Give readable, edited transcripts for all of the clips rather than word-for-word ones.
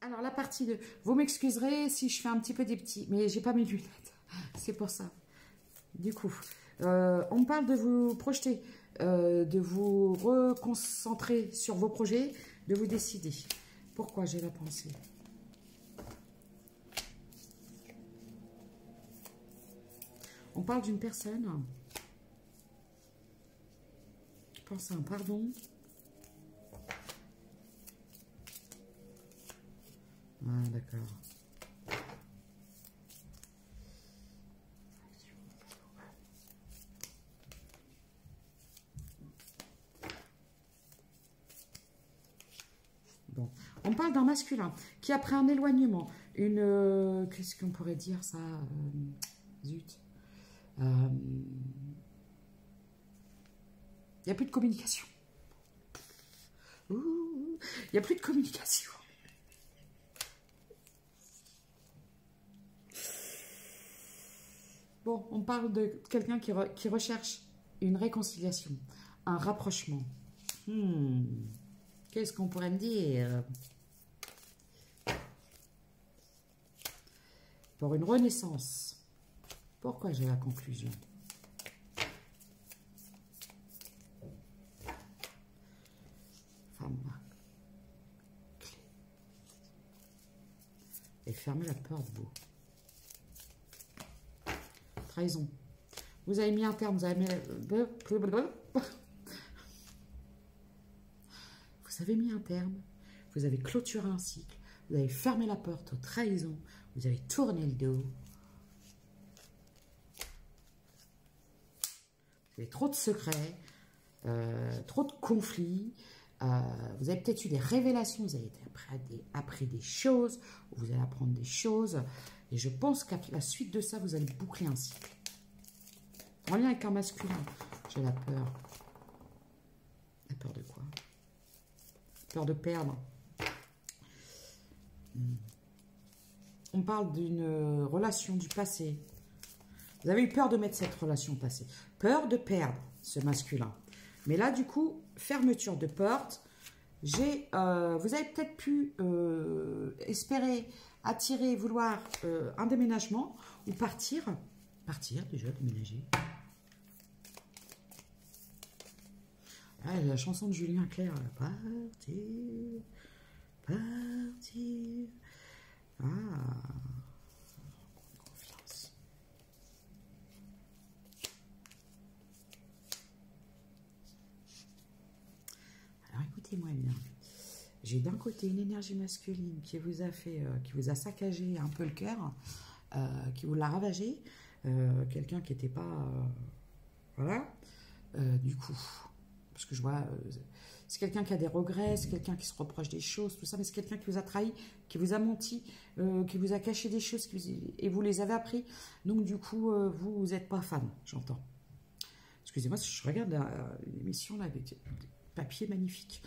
Alors, la partie 2. Vous m'excuserez si je fais un petit peu des petits, mais j'ai pas mes lunettes. C'est pour ça. Du coup, on parle de vous projeter, de vous reconcentrer sur vos projets, de vous décider. Pourquoi j'ai la pensée? On parle d'une personne. Je pense à un pardon. Ah, d'accord. Bon, on parle d'un masculin qui, après un éloignement, une... qu'est-ce qu'on pourrait dire, ça zut. Il n'y a plus de communication. Il n'y a plus de communication. Bon, on parle de quelqu'un qui recherche une réconciliation, un rapprochement. Qu'est-ce qu'on pourrait me dire? Pour une renaissance. Pourquoi j'ai la conclusion? Femme. Clé. Et fermez la porte, vous. Trahison. Vous avez mis un terme, vous avez mis... Vous avez mis un terme, vous avez clôturé un cycle, vous avez fermé la porte aux trahisons, vous avez tourné le dos. Vous avez trop de secrets, trop de conflits, vous avez peut-être eu des révélations, vous avez appris des choses, vous allez apprendre des choses, et je pense qu'à la suite de ça, vous allez boucler un cycle. En lien avec un masculin, j'ai la peur. La peur de quoi? Peur de perdre. On parle d'une relation du passé. Vous avez eu peur de mettre cette relation passée. Peur de perdre ce masculin. Mais là, du coup, fermeture de porte. Vous avez peut-être pu espérer, attirer, vouloir un déménagement ou partir. Partir, déjà, déménager. Ah, la chanson de Julien Clerc. Partir, partir. Ah, confiance. Alors écoutez-moi bien. J'ai d'un côté une énergie masculine qui vous a fait, qui vous a saccagé un peu le cœur, qui vous l'a ravagé. Quelqu'un qui n'était pas, voilà. Du coup. Parce que je vois, c'est quelqu'un qui a des regrets, c'est quelqu'un qui se reproche des choses, tout ça, mais c'est quelqu'un qui vous a trahi, qui vous a menti, qui vous a caché des choses, et vous les avez appris. Donc, du coup, vous n'êtes pas fan, j'entends. Excusez-moi, je regarde une émission là avec des papiers magnifiques.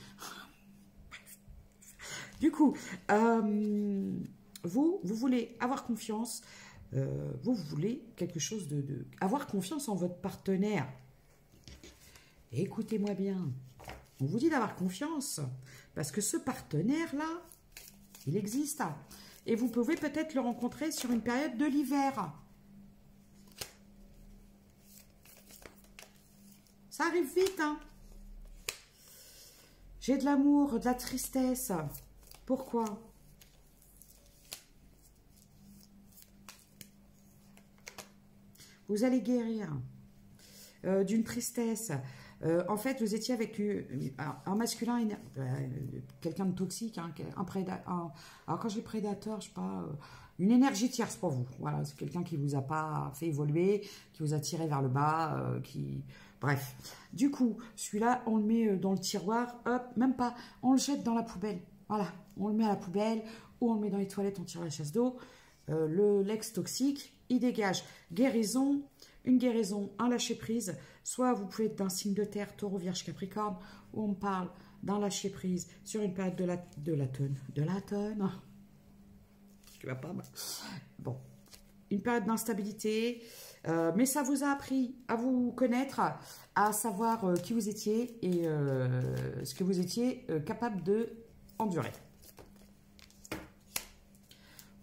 Du coup, vous voulez avoir confiance, vous voulez quelque chose avoir confiance en votre partenaire. Écoutez-moi bien, on vous dit d'avoir confiance, parce que ce partenaire-là, il existe. Et vous pouvez peut-être le rencontrer sur une période de l'hiver. Ça arrive vite, hein. J'ai de l'amour, de la tristesse. Pourquoi? Vous allez guérir d'une tristesse. En fait, vous étiez avec un masculin, quelqu'un de toxique, hein, alors quand j'ai prédateur, je sais pas, une énergie tierce pour vous. Voilà, c'est quelqu'un qui vous a pas fait évoluer, qui vous a tiré vers le bas, bref. Du coup, celui-là, on le met dans le tiroir, hop, même pas, on le jette dans la poubelle. Voilà, on le met à la poubelle, ou on le met dans les toilettes, on tire la chasse d'eau. L'ex toxique, il dégage guérison, une guérison, un lâcher-prise. Soit vous pouvez être d'un signe de terre, taureau, vierge, capricorne, où on parle d'un lâcher-prise sur une période de l'automne. Tu vas pas mal. Bon, une période d'instabilité, mais ça vous a appris à vous connaître, à savoir qui vous étiez et ce que vous étiez capable de endurer.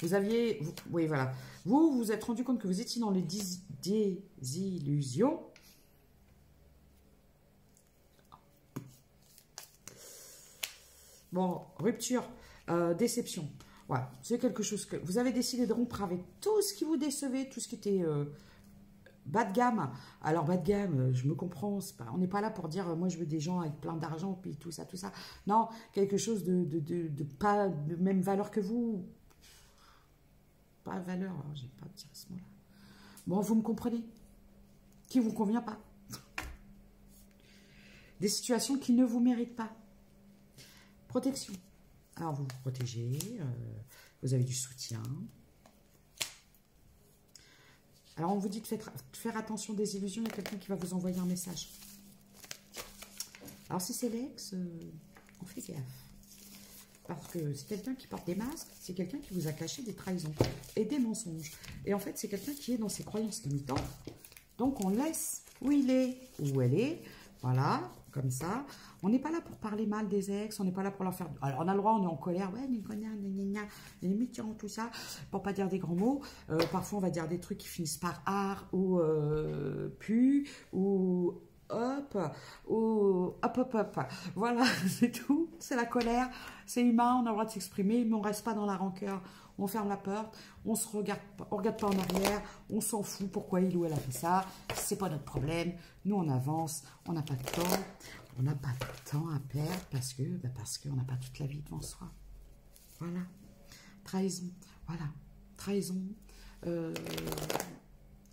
Vous aviez... oui, voilà. Vous vous êtes rendu compte que vous étiez dans les désillusions. Bon, rupture, déception. Voilà, c'est quelque chose que... Vous avez décidé de rompre avec tout ce qui vous décevait, tout ce qui était bas de gamme. Alors, bas de gamme, je me comprends, pas, on n'est pas là pour dire, moi, je veux des gens avec plein d'argent, puis tout ça, tout ça. Non, quelque chose de pas de même valeur que vous. Pas valeur, j'ai pas tiré ce mot-là. Bon, vous me comprenez. Qui vous convient pas. Des situations qui ne vous méritent pas. Protection. Alors, vous vous protégez, vous avez du soutien. Alors, on vous dit de faire attention des illusions, il y a quelqu'un qui va vous envoyer un message. Alors, si c'est l'ex, on fait gaffe. Parce que c'est quelqu'un qui porte des masques, c'est quelqu'un qui vous a caché des trahisons et des mensonges. Et en fait, c'est quelqu'un qui est dans ses croyances limitantes. Donc, on laisse où il est, où elle est. Voilà, comme ça. On n'est pas là pour parler mal des ex, on n'est pas là pour leur faire... Alors, on a le droit, on est en colère, ouais, les méchants, tout ça, pour pas dire des grands mots. Parfois, on va dire des trucs qui finissent par art, ou pu, ou hop, ou hop. Voilà, c'est tout. C'est la colère, c'est humain, on a le droit de s'exprimer, mais on reste pas dans la rancœur. On ferme la porte, on regarde pas en arrière, on s'en fout pourquoi il ou elle a fait ça, c'est pas notre problème. Nous, on avance, on n'a pas de temps. On n'a pas de temps à perdre parce qu'on n'a pas toute la vie devant soi. Voilà. Trahison. Voilà. Trahison.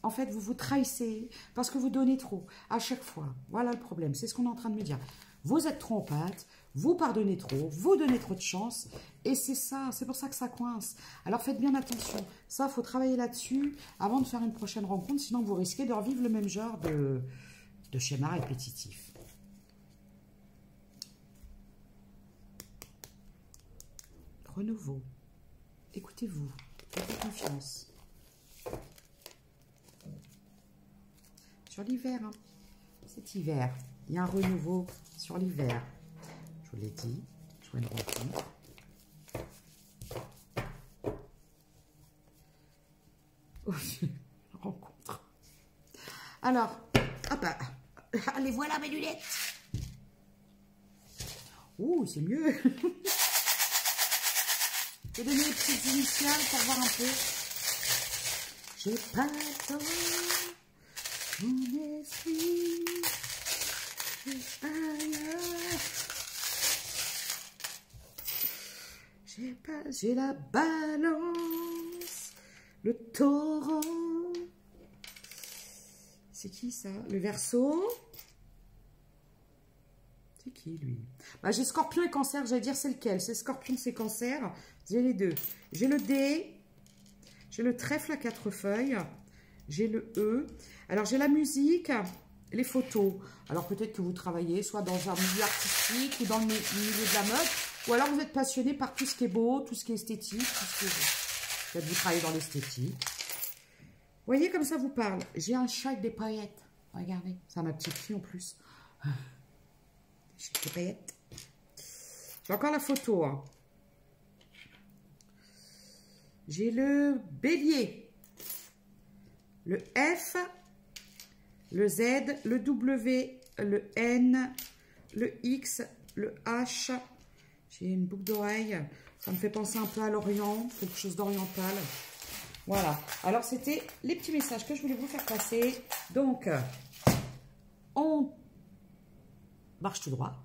En fait, vous vous trahissez parce que vous donnez trop à chaque fois. Voilà le problème. C'est ce qu'on est en train de me dire. Vous êtes trop en pâte, vous pardonnez trop, vous donnez trop de chance. Et c'est ça, c'est pour ça que ça coince. Alors faites bien attention. Ça, il faut travailler là-dessus avant de faire une prochaine rencontre. Sinon, vous risquez de revivre le même genre de schéma répétitif. Renouveau. Écoutez-vous. Faites confiance. Sur l'hiver, hein. Cet hiver, il y a un renouveau sur l'hiver. Je vous l'ai dit, je vois une rencontre. Une rencontre. Alors, hop, allez, voilà mes lunettes. Ouh, c'est mieux. Je vais donner les petites initiales pour voir un peu. J'ai pas le temps, mon esprit, j'ai la balance, le taureau. C'est qui ça? Le Verseau. C'est qui lui? Bah, j'ai Scorpion et Cancer, j'allais dire c'est lequel? C'est Scorpion, c'est Cancer. J'ai les deux. J'ai le D, j'ai le trèfle à 4 feuilles, j'ai le E. Alors, j'ai la musique, les photos. Alors, peut-être que vous travaillez soit dans un milieu artistique ou dans le milieu de la mode, ou alors vous êtes passionné par tout ce qui est beau, tout ce qui est esthétique, tout ce qui est... Peut-être vous travaillez dans l'esthétique. Vous voyez, comme ça vous parle. J'ai un chat avec des paillettes. Regardez, c'est ma petite fille en plus. J'ai des paillettes. J'ai encore la photo, hein. J'ai le Bélier, le F, le Z, le W, le N, le X, le H. J'ai une boucle d'oreille. Ça me fait penser un peu à l'Orient, quelque chose d'oriental. Voilà. Alors, c'était les petits messages que je voulais vous faire passer. Donc, on marche tout droit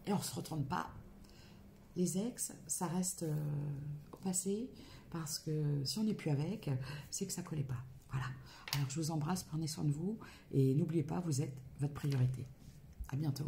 et on ne se retourne pas. Les ex, ça reste au passé. Parce que si on n'est plus avec, c'est que ça ne collait pas. Voilà. Alors, je vous embrasse, prenez soin de vous. Et n'oubliez pas, vous êtes votre priorité. À bientôt.